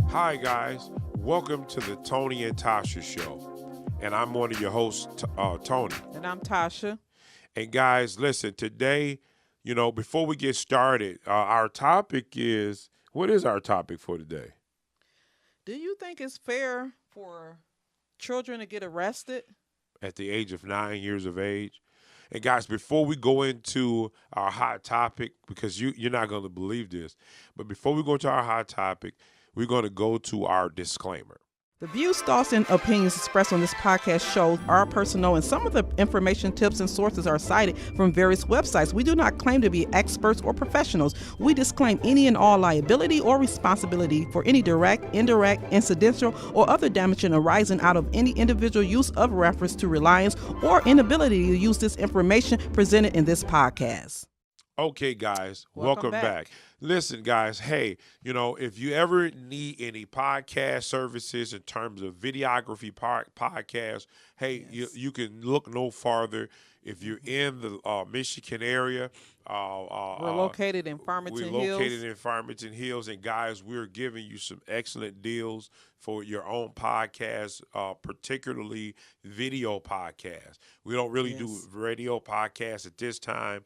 Hi, guys. Welcome to the Tony and Tasha Show. And I'm one of your hosts, Tony. And I'm Tasha. And guys, listen, today, before we get started, our topic is, what is our topic for today? Do you think it's fair for children to get arrested? At the age of 9 years of age. And guys, before we go into our hot topic, because you're not going to believe this, but before we go into our hot topic, we're going to go to our disclaimer. The views, thoughts, and opinions expressed on this podcast show are personal, and some of the information, tips, and sources are cited from various websites. We do not claim to be experts or professionals. We disclaim any and all liability or responsibility for any direct, indirect, incidental, or other damage arising out of any individual use of reference to reliance or inability to use this information presented in this podcast. Okay, guys, welcome back. Listen, guys, hey, if you ever need any podcast services in terms of videography podcasts, hey, Yes. you can look no farther. If you're in the Michigan area, We're located in Farmington we're Hills. located in Farmington Hills, and guys, we're giving you some excellent deals for your own podcast, particularly video podcasts. We don't really do Yes. radio podcasts at this time.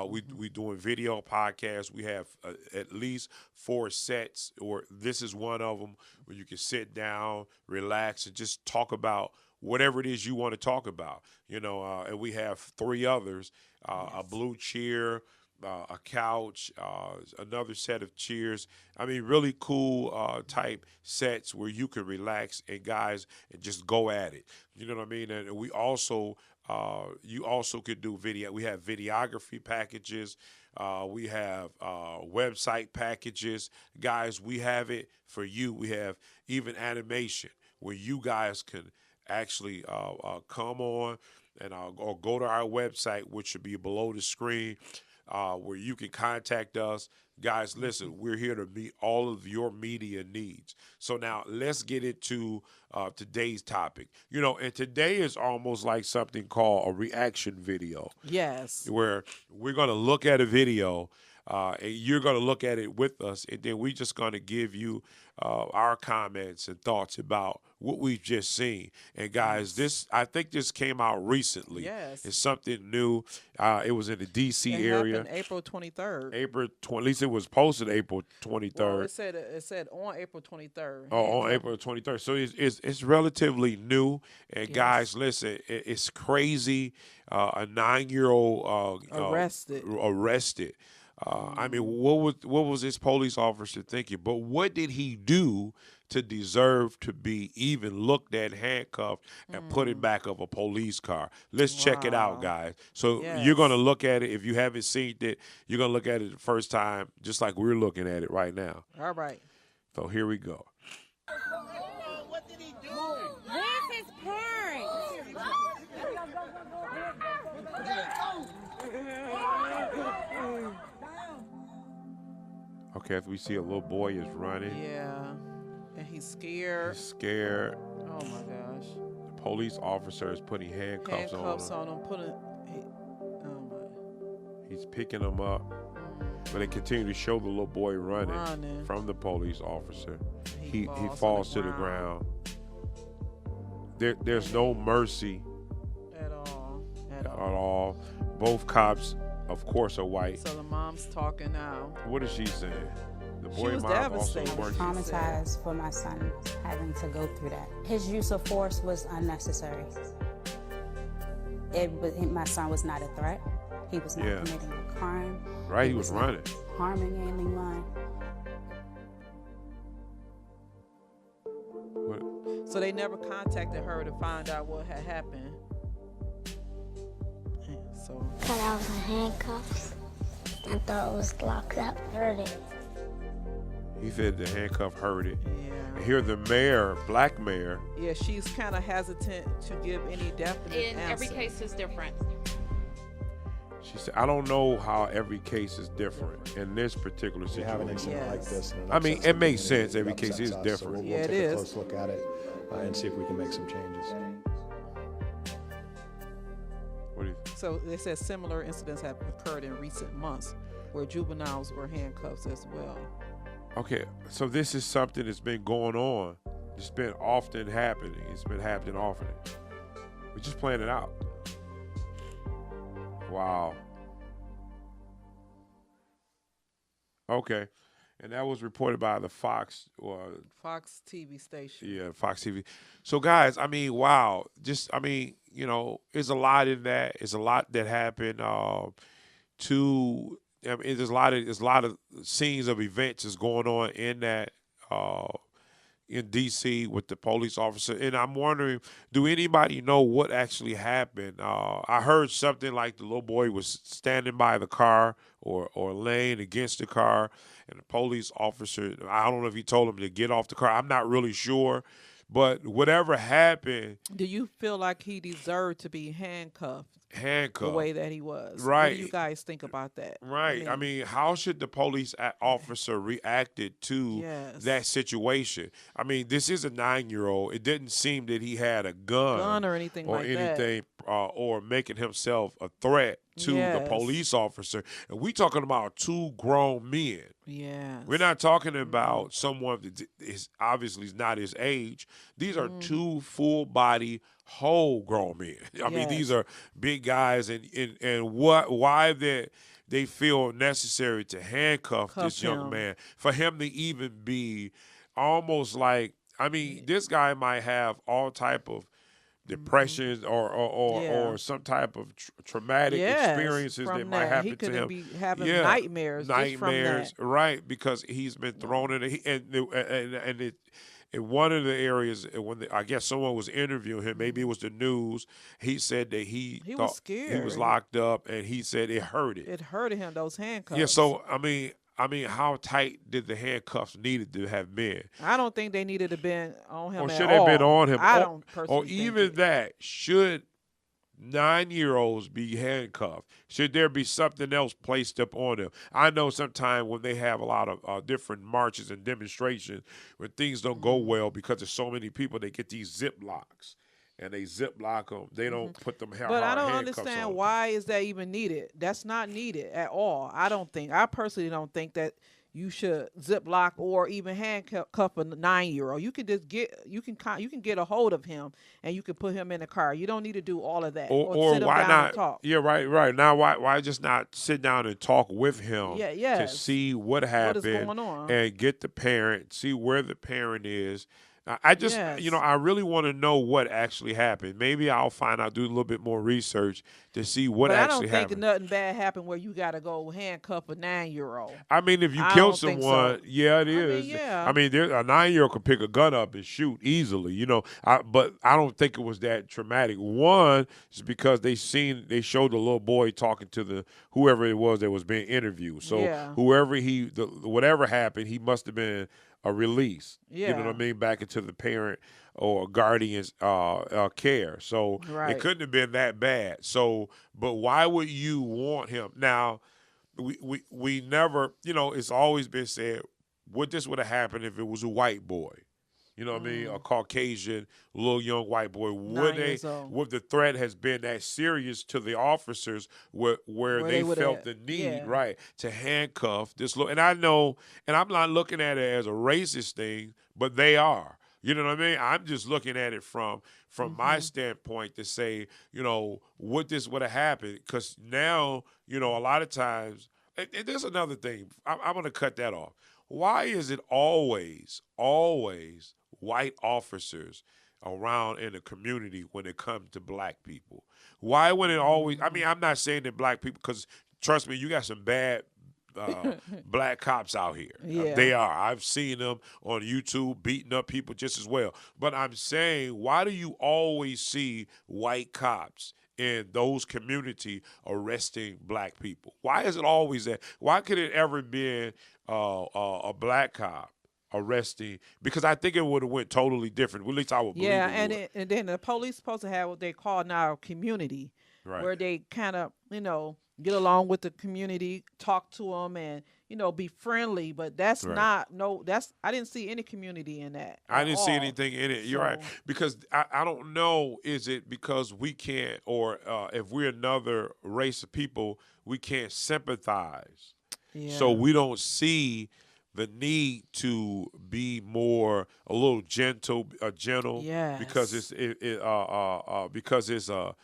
We doing video podcasts. We have at least 4 sets, or this is one of them where you can sit down, relax, and just talk about whatever it is you want to talk about. And we have 3 others: a blue chair, a couch, another set of chairs. I mean, really cool type sets where you can relax and guys and just go at it. You know what I mean? And we also, you also could do video. We have videography packages. We have website packages. Guys, we have it for you. We have even animation where you guys can actually come on and or go to our website, which should be below the screen, where you can contact us. Guys, listen, we're here to meet all of your media needs. So now let's get into today's topic. And today is almost like something called a reaction video, Yes. where we're going to look at a video and you're going to look at it with us, and then we're just going to give you our comments and thoughts about what we've just seen. And guys, I think this came out recently. Yes. It's something new. It was in the D.C. It area. happened April 23rd. At least it was posted April 23rd. Well, it said on April 23rd. Oh, on April 23rd. So it's relatively new. And guys, listen, it's crazy. A 9-year-old arrested. I mean, what was this police officer thinking? But what did he do to deserve to be even looked at, handcuffed, and put in back of a police car? Let's check it out, guys. So you're going to look at it. If you haven't seen it, you're going to look at it the first time, just like we're looking at it right now. All right. So here we go. What did he do? Where's his parents? Okay, as we see a little boy is running. Yeah. And he's scared. He's scared. Oh my gosh. The police officer is putting handcuffs on him. Oh my. He's picking him up. But they continue to show the little boy running from the police officer. He falls to the ground. There's no mercy At all. at all. Both cops, of course, are white. So the mom's talking now. What is she saying? The She boy was mom also devastated. working. Traumatized for my son having to go through that. His use of force was unnecessary. My son was not a threat. He was not committing a crime. Right, he was not running. harming anyone. So they never contacted her to find out what had happened. So Thought I was in handcuffs. I thought it was locked up. Heard it. He said the handcuff hurt it. yeah. And here the mayor, black mayor, Yeah, she's kind of hesitant to give any definite And answer. every case is different. she said, I don't know how every case is different in this particular We have an situation. incident like Yes. this. and I mean, upsets it makes the community, sense. Every it case is upsets us, different. So we'll Yeah, it take is. a close look at it and see if we can make some changes. What do you think? So they said similar incidents have occurred in recent months where juveniles wear handcuffs as well. Okay, so this is something that's been going on. It's been often happening. It's been happening often. We're just playing it out. Wow. Okay. And that was reported by the Fox TV station. Yeah, Fox TV. So, guys, I mean, wow. Just, I mean, you know, there's a lot in that. It's a lot that happened. I mean, there's a lot of scenes of events that's going on in that in D.C. with the police officer. And I'm wondering, do anybody know what actually happened? I heard something like the little boy was standing by the car or laying against the car, and the police officer, I don't know if he told him to get off the car. I'm not really sure. But whatever happened. Do you feel like he deserved to be handcuffed? The way that he was. Right. What do you guys think about that? Right. I mean, how should the police officer reacted to that situation? I mean, this is a 9-year-old. It didn't seem that he had a gun or anything like that. Or making himself a threat to the police officer. And we talking about 2 grown men. Yeah. We're not talking about someone that is obviously not his age. These are 2 full-body, whole grown men. I mean, these are big guys, and why they feel necessary to handcuff this young man, for him to even be almost like, I mean, this guy might have all type of depression or some type of traumatic experiences that might happen to him. He could be having nightmares just from that. Right, because he's been thrown in in one of the areas when I guess someone was interviewing him, maybe it was the news. He said that he thought was scared. He was locked up, and he said it hurted. It hurted him, those handcuffs. Yeah, so I mean, how tight did the handcuffs needed to have been? I don't think they needed to been on him. Or should have been on him? I don't personally. Or even that, should 9-year-olds be handcuffed? Should there be something else placed up on them? I know sometimes when they have a lot of different marches and demonstrations, when things don't go well because there's so many people, they get these zip locks. And they zip lock them. They don't put them hard handcuffs on. But I don't understand why is that even needed. That's not needed at all. I personally don't think that you should zip lock or even handcuff a 9-year-old. You can just you can get a hold of him and you can put him in the car. You don't need to do all of that. Or sit him why down not? And talk. Yeah, right. Now why just not sit down and talk with him? To see what happened, what is going on, and get the parent, see where the parent is. I just, I really want to know what actually happened. Maybe I'll find out, do a little bit more research to see what actually happened. I don't think nothing bad happened where you got to go handcuff a 9-year-old. I mean, if you kill someone, it is. I mean, a 9-year-old could pick a gun up and shoot easily, but I don't think it was that traumatic. One is because they showed the little boy talking to whoever it was that was being interviewed. So whatever happened, he must have been a release, you know what I mean, back into the parent or guardian's care. So it couldn't have been that bad. So, but why would you want him? Now, we never, it's always been said, would have happened if it was a white boy? You know what I mean? A Caucasian, little young white boy. Would the threat has been that serious to the officers where they felt the need, to handcuff this little? And I know, and I'm not looking at it as a racist thing, but they are. You know what I mean? I'm just looking at it from my standpoint to say, would have happened? Because now, a lot of times, and there's another thing. I'm going to cut that off. Why is it always white officers around in the community when it comes to black people? Why would it always? I mean, I'm not saying that black people, because trust me, you got some bad black cops out here. They are. I've seen them on YouTube beating up people just as well. But I'm saying, why do you always see white cops in those community arresting black people? Why is it always that? Why could it ever be a black cop arresting? Because I think it would have went totally different. At least I would believe it. And then the police supposed to have what they call now community, where they kind of get along with the community, talk to them, and be friendly. But that's not I didn't see any community in that. I didn't see anything in it. You're right, because I don't know. Is it because we can't, or if we're another race of people, we can't sympathize? So Yeah. we don't see the need to be a little gentle, because Yes. because it's a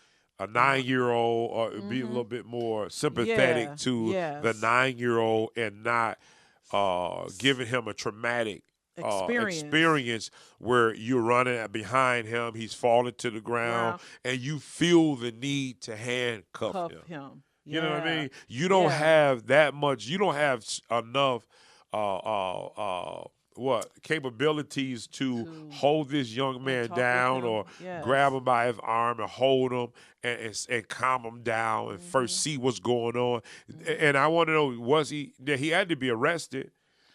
9-year-old, or be a little bit more sympathetic Yeah. to the Yes. 9-year-old, and not giving him a traumatic Experience. experience where you're running behind him, he's falling to the ground, Ground. and you feel the need to handcuff Cuff him. him. You know what I Yeah. mean? You don't Yeah. have that much. You don't have enough capabilities to hold this young man talk with down, him. or Yes. grab him by his arm and hold him, and calm him down, and first see what's going on. And I want to know, he had to be arrested.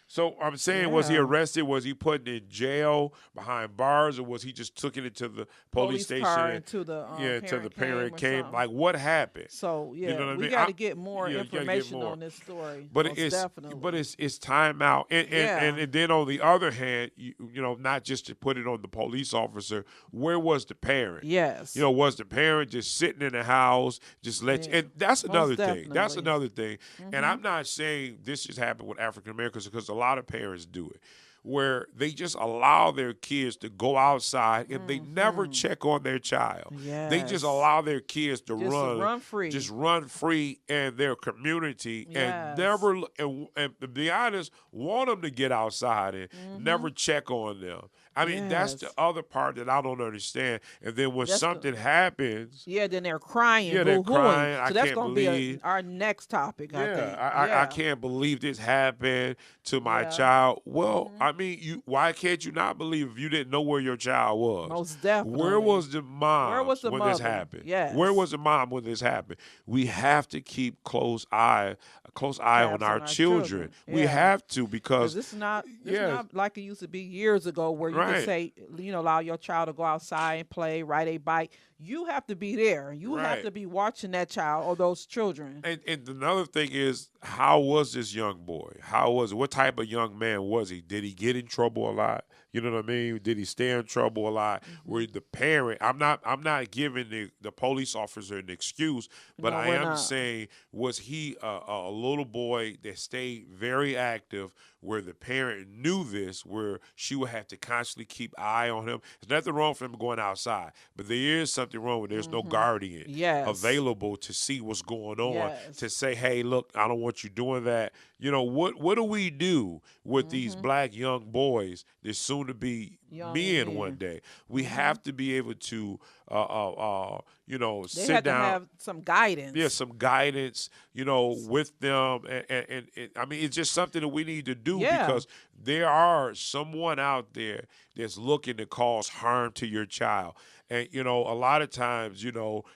So I'm saying, was he Yeah. arrested? Was he put in jail behind bars, or was he just took it to the police station? car until the until the parent parent came or came. something. Like, what happened? So yeah, know what I we mean? got to get more you gotta get information more. on this story. But most it's definitely. it's time out, and Yeah. and then on the other hand, not just to put it on the police officer. Where was the parent? Yes. Was the parent just sitting in the house, just let you? And that's Most another thing. That's definitely. another thing. And I'm not saying this just happened with African Americans, because a lot of parents do it, where they just allow their kids to go outside and they never check on their child. They Yes. just allow their kids to Just run free. just run free in their community, and Yes. never, and to be honest, want them to get outside and never check on them. I mean, that's the Yes. other part that I don't understand. And then when That's the- something happens, Yeah, then they're crying. Yeah, they're boo-hooing. crying. So I that's can't gonna believe- be our next topic. I think. I can't believe this happened to my Yeah. child. Well, I mean, why can't you not believe if you didn't know where your child was? Most definitely. Where was the mom Where was the when this mother? happened? Yes. Where was the mom when this happened? We have to keep a close eye on our children. We Yeah. have to, because It's not Yeah. not like it used to be years ago, where you Right. could say, allow your child to go outside and play, ride a bike. You have to be there. You have Right. to be watching that child or those children. And another thing is, how was this young boy? How was it? What type of young man was he? Did he get in trouble a lot? You know what I mean? Did he stay in trouble a lot? Where the parent, I'm not giving the police officer an excuse, but No, I we're am not. saying, was he a little boy that stayed very active, where the parent knew this, where she would have to constantly keep eye on him? There's nothing wrong for him going outside, but there is something wrong when there's no guardian Yes. available to see what's going on, Yes. to say, hey, look, I don't want you doing that. What do we do with these black young boys that's soon to be Young men men. one day? We have to be able to They sit had down. to have some guidance. Yeah, some guidance, with them, and I mean, it's just something that we need to do, Yeah. because there are someone out there that's looking to cause harm to your child, and a lot of times,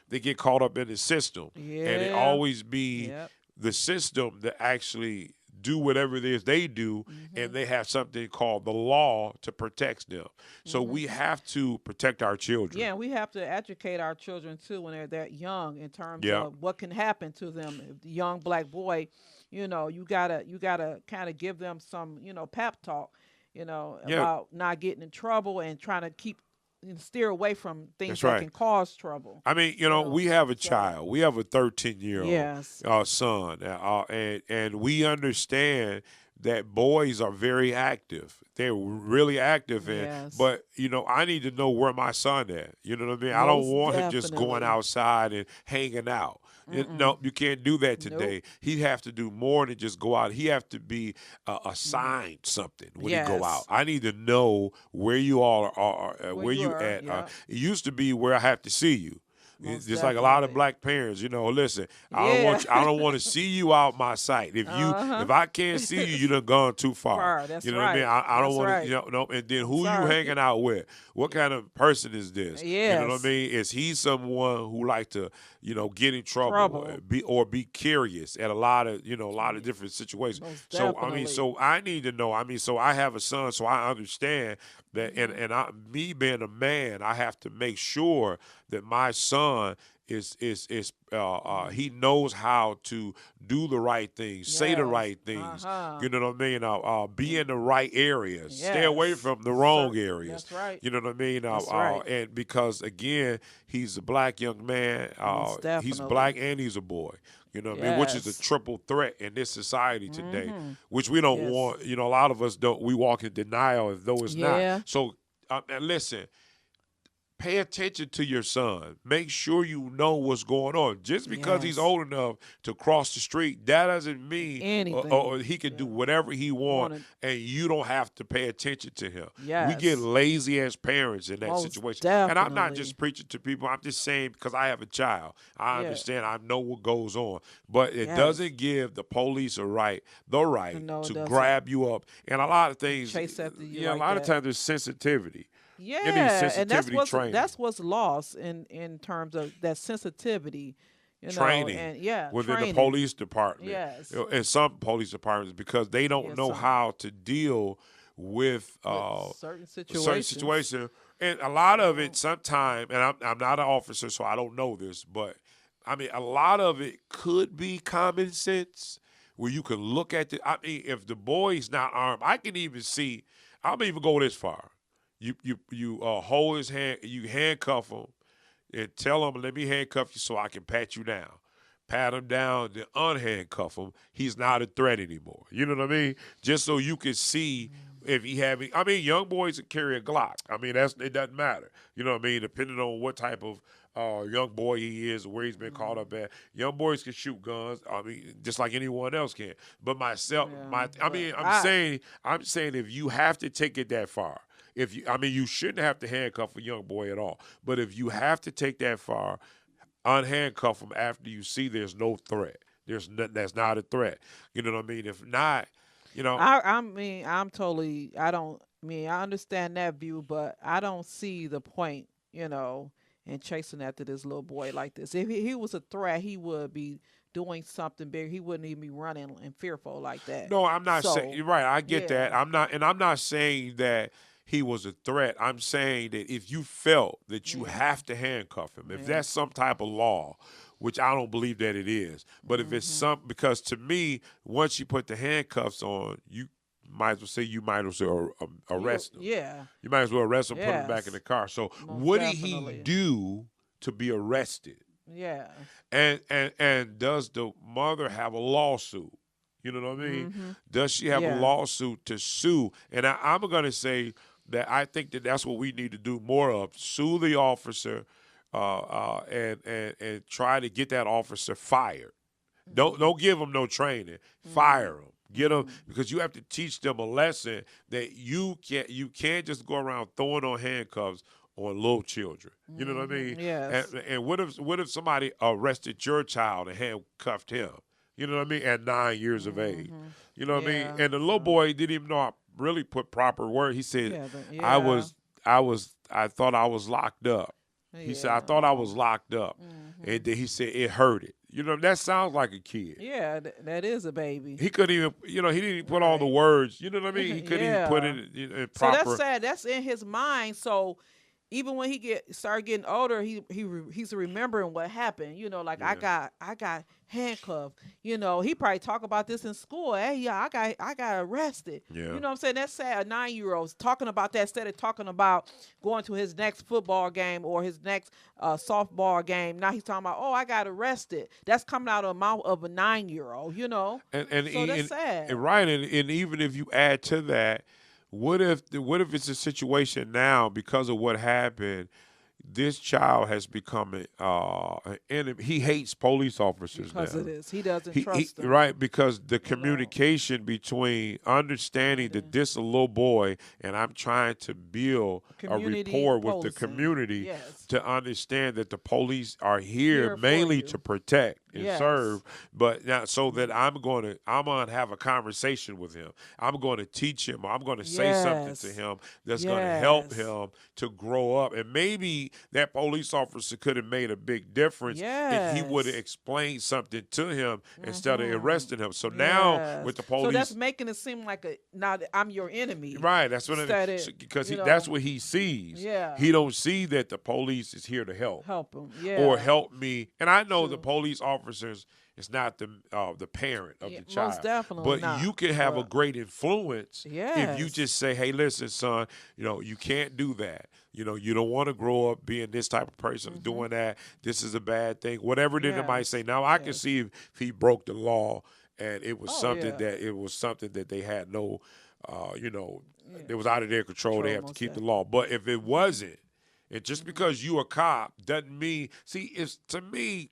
they get caught up in the system, and it Yeah. always be Yep. the system that actually do whatever it is they do, and they have something called the law to protect them. So we have to protect our children. Yeah, we have to educate our children too when they're that young, in terms Yeah. of what can happen to them. If the young black boy, you gotta kind of give them some, pep talk, about not getting in trouble and trying to steer away from things That's that right. can cause trouble. I mean, we have a child. We have a 13-year-old Yes. son, and we understand that boys are very active. They're really active, Yes. but I need to know where my son at. You know what I mean? I don't Most want him just going definitely. outside and hanging out. No, you can't do that today. He'd have to do more than just go out. He have to be assigned something when he go Yes. out. I need to know where you all are, where you you are, at. yeah. It used to be where I have to see you. Most Just like a lot of definitely. black parents, listen, Yeah. I don't want to see you out my sight. If I can't see you, you done gone too far. Far, that's you know what I mean? right. I don't That's want right. to, no. And then who Sorry. you hanging out with? What kind of person is this? You know what Yes. I mean? Is he someone who like to, get in trouble, be curious at a lot of different situations? Most So definitely. so I need to know. So I have a son, so I understand that, and me being a man, I have to make sure that my son he knows how to do the right things, say the Yes. right things. Uh-huh. You know what I mean? Be in the right areas. Stay away Yes. from the wrong areas. That's right. You know what I mean? That's right. And because again, he's a black young man. Most He's definitely. black and he's a boy. You know what I mean? Which is Yes. a triple threat in this society today, which we don't Yes. want. You know, a lot of us don't. We walk in denial as though it's Yeah. not. So, and listen, pay attention to your son. Make sure you know what's going on. Just because he's Yes. old enough to cross the street, that doesn't mean Anything. or he can do whatever he wants, Wanna- and you don't have to pay attention to him. We Yes. get lazy as parents in that Most situation. And I'm not definitely. just preaching to people. I'm just saying because I have a child. I Yeah. understand. I know what goes on. But it Yes. doesn't give the police the right No, it to doesn't. grab you up. And a lot of things, Chase after you a like lot of that. times there's sensitivity. Yeah, need and that's sensitivity what's training. lost in terms of that sensitivity, Training and within training. the police department. Yes. And some police departments because they don't Yeah, know some. how to deal with certain certain situation. And a lot of it sometimes, and I'm not an officer, so I don't know this, but I mean, a lot of it could be common sense where you can look at I mean, if the boy's not armed, I can even see, I'll even go this far. You hold his hand, you handcuff him, and tell him, let me handcuff you so I can pat you down. Pat him down, then unhandcuff him. He's not a threat anymore. You know what I mean? Just so you can see if he having. I mean, young boys can carry a Glock. I mean, it doesn't matter. You know what I mean? Depending on what type of young boy he is, where he's been caught up at. Young boys can shoot guns. I mean, just like anyone else can. But myself, I'm saying if you have to take it that far. You shouldn't have to handcuff a young boy at all. But if you have to take that far, unhandcuff him after you see there's no threat. That's not a threat. You know what I mean? If not, I understand that view, but I don't see the point, in chasing after this little boy like this. If he was a threat, he would be doing something big. He wouldn't even be running and fearful like that. No, I'm not So, saying you're right. I get yeah. that. I'm not saying that he was a threat. I'm saying that if you felt that you have to handcuff him, if that's some type of law, which I don't believe that it is, but if it's because to me, once you put the handcuffs on, you might as well arrest him. Yeah. You might as well arrest him, put him back Yes. in the car. So Most what did definitely. he do to be arrested? Yeah. And does the mother have a lawsuit? You know what I mean? Does she have a Yeah. lawsuit to sue? And I'm going to say that I think that's what we need to do more of: sue the officer, and try to get that officer fired. Don't give them no training. Fire them. Get them because you have to teach them a lesson that you can't just go around throwing on handcuffs on little children. You know what I mean? Yes. And what if somebody arrested your child and handcuffed him? You know what I mean? At 9 years of age. You know what I mean? Yeah. And the little boy didn't even know I really put proper word. He said, Yeah, I thought I was locked up. He said, I thought I was locked up. And then he said, it hurted. You know, that sounds like a kid. Yeah, that is a baby. He couldn't even, he didn't even put all the words. You know what I mean? He couldn't even put it in So proper. that's sad. That's in his mind. So even when he started getting older, he's remembering what happened. Like I got handcuffed. He probably talk about this in school. Hey, yeah, I got arrested. Yeah. You know what I'm saying? That's sad. A 9-year-old's talking about that instead of talking about going to his next football game or his next softball game. Now he's talking about, oh, I got arrested. That's coming out of the mouth of a 9-year-old. And so that's sad. And right, and even if you add to that, what if it's a situation now because of what happened? This child has become an enemy. He hates police officers Because now. it is. He doesn't trust them. Right, because the communication between understanding that this is a little boy and I'm trying to build Community a rapport with the policing. community Yes. to understand that the police are Here here for mainly you. to protect. and Yes. serve, but now so that I'm gonna have a conversation with him. I'm going to teach him. I'm going to say something to Yes. him that's going to help Yes. him to grow up. And maybe that police officer could have made a big difference if he would have Yes. explained something to him instead of arresting him. So now Yes. with the So police, that's making it seem like now that I'm your enemy. right? That's what Instead it of, because you that's know, what he sees. Yeah. He don't see that the police is here to help. help him. Yeah. Or help me. And I know the True. police officers is not the parent of Yeah, the child. most definitely But not. you can have a But- great influence if you Yes. just say, hey, listen, son, you can't do that. You don't want to grow up being this type of person doing that. This is a bad thing. Whatever it is they might Yes. say. Now I can Yes. see if he broke the law and it was Oh, something yeah. that they had no it was out of their control. They have to most keep the law. But if it wasn't, and just because you a cop doesn't mean. See, to me,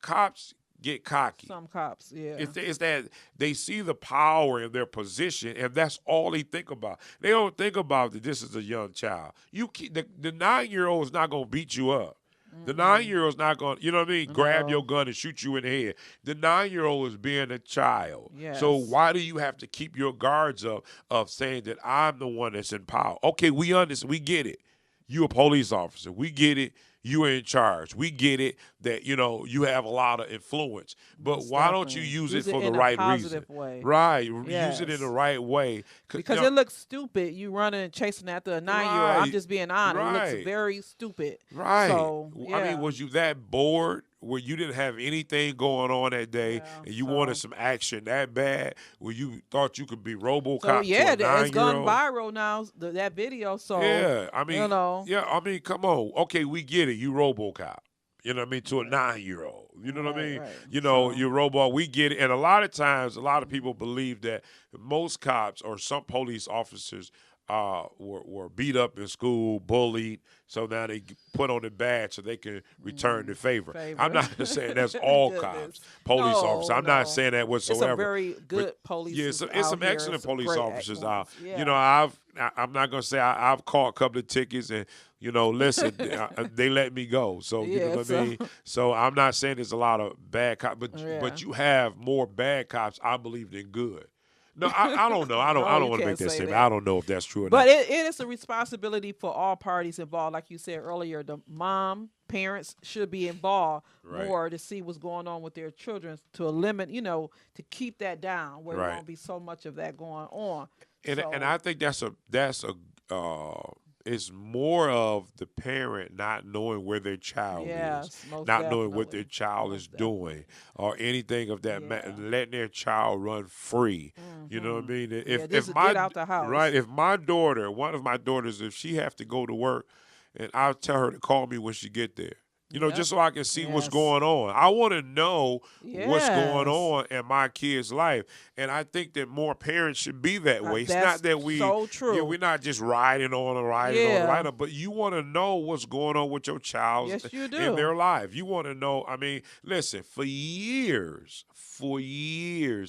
cops get cocky. Some cops, yeah. It's that they see the power in their position, and that's all they think about. They don't think about that this is a young child. The 9-year-old is not gonna beat you up. The 9-year-old's not going, you know what I mean, grab your gun and shoot you in the head. The 9-year-old is being a child. Yes. So why do you have to keep your guards up of saying that I'm the one that's in power? Okay, we understand. We get it. You a police officer. We get it. You are in charge. We get it that, you have a lot of influence. But Most why don't you definitely. use it Use it for the in a right positive reason? way. Right. Use Yes. it in the right way. Because it looks stupid. You running and chasing after a 9-year-old. I'm Right. just being honest. It Right. looks very stupid. Right. So, I yeah. mean, was you that bored where you didn't have anything going on that day Yeah, and you so- wanted some action that bad where you thought you could be RoboCop So yeah, to a it's gone 9-year-old? viral now. That video. So Yeah, I mean, you know. come on. Okay, we get it. You RoboCop. You know what I mean? To a 9-year-old. You know what I Right, mean? right. You're robot. We get it. And a lot of times, a lot of people believe that most cops or some police officers were beat up in school, bullied, so now they put on the badge so they can return the favor. I'm not saying that's all cops, Goodness. police No, officers. I'm no. not saying that It's whatsoever. some very good police. Yeah, it's some excellent police officers out. Yeah. I'm not gonna say I've caught a couple of tickets and listen, they let me go. So you know Yeah, what I mean. So I'm not saying there's a lot of bad cops, but you have more bad cops, I believe, than good. No, I don't know. I don't you want to make can't that say statement. that. I don't know if that's true or But not. it is a responsibility for all parties involved. Like you said earlier, the parents should be involved Right. more to see what's going on with their children to limit, to keep that down where there Right. won't be so much of that going on. And So- I think that's it's more of the parent not knowing where their child Yes, is, most not knowing what definitely. their child is doing, or anything of that, Yeah. letting their child run free. You know what I mean? If just my get out the house. right, if my daughter, one of my daughters, if she have to go to work, and I'll tell her to call me when she get there. Just so I can see what's Yes. going on. I want to know what's going Yes. on in my kid's life, and I think that more parents should be that way. It's That's not that we, so true. we're not just riding on Yeah. but you want to know what's going on with your child Yes, you in do. their life. You want to know. I mean, listen, for years,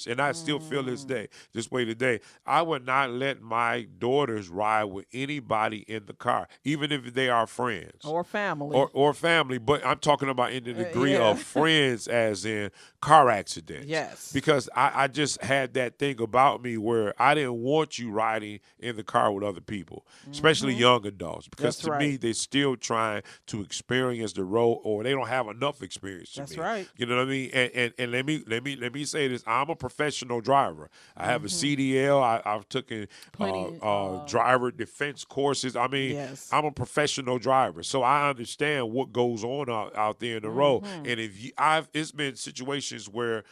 and I still feel this way today. I would not let my daughters ride with anybody in the car, even if they are friends Or family. or family. But I'm talking about in the degree yeah. of friends, as in car accidents. Yes. Because I just had that thing about me where I didn't want you riding in the car with other people, especially young adults. Because That's to me, right. they're still trying to experience the road, or they don't have enough experience. To That's me. right. You know what I mean? And let me say this: I'm a professional driver. I have a CDL. I've taken Plenty, driver defense courses. I mean, Yes. I'm a professional driver, so I understand what goes on out there in the road. And it's been situations where,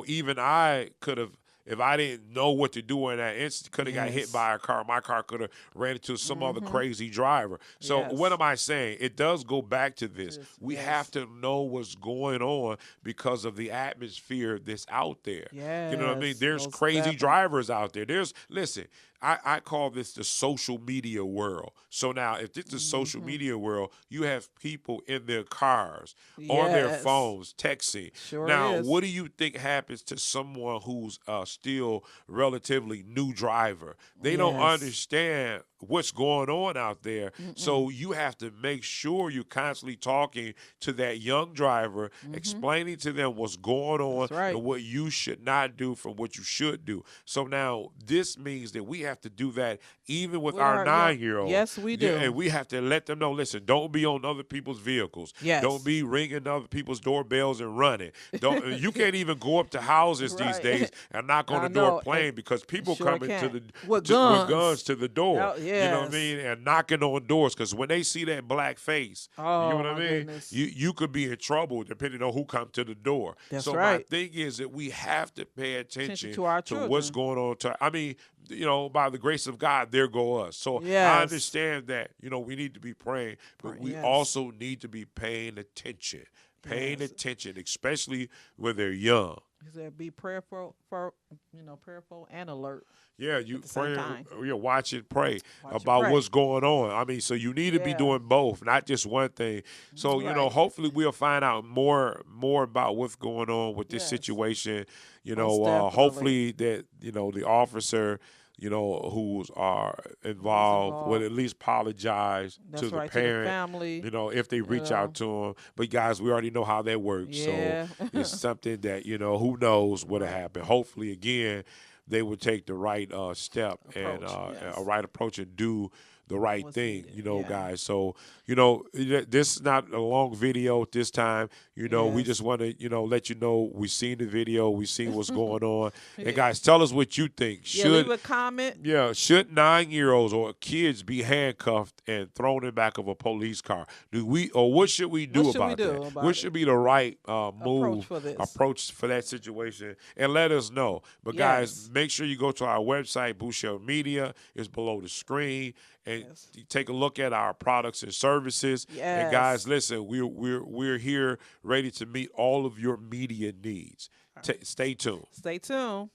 even I could have, if I didn't know what to do in that instant, could have got hit Yes. by a car. My car could have ran into some other crazy driver. So Yes. what am I saying? It does go back to this. Yes, We yes. have to know what's going on because of the atmosphere that's out there. You know what I mean? Yes, There's most crazy definitely. drivers out there. Listen, I call this the social media world. So now, if this is social media world, you have people in their cars, on their Yes. phones, texting. Sure Now, is. what do you think happens to someone who's still relatively new driver? They don't Yes. understand what's going on out there. So you have to make sure you're constantly talking to that young driver, explaining to them what's going on That's right. and what you should not do from what you should do. So now this means that we have to do that even with With our our young- 9-year-old. Yes, we do. And we have to let them know, listen, don't be on other people's vehicles. Yes. Don't be ringing other people's doorbells and running. Don't you can't even go up to houses these Right. days and knock on I the door know, playing and because people sure coming to can't. the With with guns. guns to the door. Oh, You know what I yes. mean? And knocking on doors because when they see that black face, Oh, you know what I my mean? goodness. You could be in trouble depending on who comes to the door. That's so my right. thing is that we have to pay attention to our what's children. going on. I mean, by the grace of God, there go us. So I Yes. understand that, we need to be praying, but we Yes. also need to be paying attention. Paying Yes. attention, especially when they're young. He said, "Be prayerful, prayerful and alert." Yeah, you the same pray, time. watch and pray Watch and about pray. what's going on. I mean, so you need to be Yeah. doing both, not just one thing. So, Right. hopefully we'll find out more about what's going on with this Yes. situation. Most definitely. Hopefully that, the officer, who's involved would at least apologize That's to the right, to the parent, family, if they reach out to him. But guys, we already know how that works. Yeah. So it's something that, who knows what'll happen. Hopefully, again, they would take the right step and Approach, yes. a right approach and do the right What's thing, needed, yeah. guys. So, this is not a long video at this time. We Yes. just want to, let you know we seen the video, we seen what's going on. And guys, tell us what you think. Yeah, leave a comment. Should 9-year-olds or kids be handcuffed and thrown in the back of a police car? What should we do What should we about do that? about What it? should be the right move, for this. approach for that situation? And let us know. But guys, Yes. make sure you go to our website, Boucher Media. It's below the screen. And Yes. you take a look at our products and services. And Yes. guys, listen, we're here ready to meet all of your media needs. Stay tuned. Stay tuned.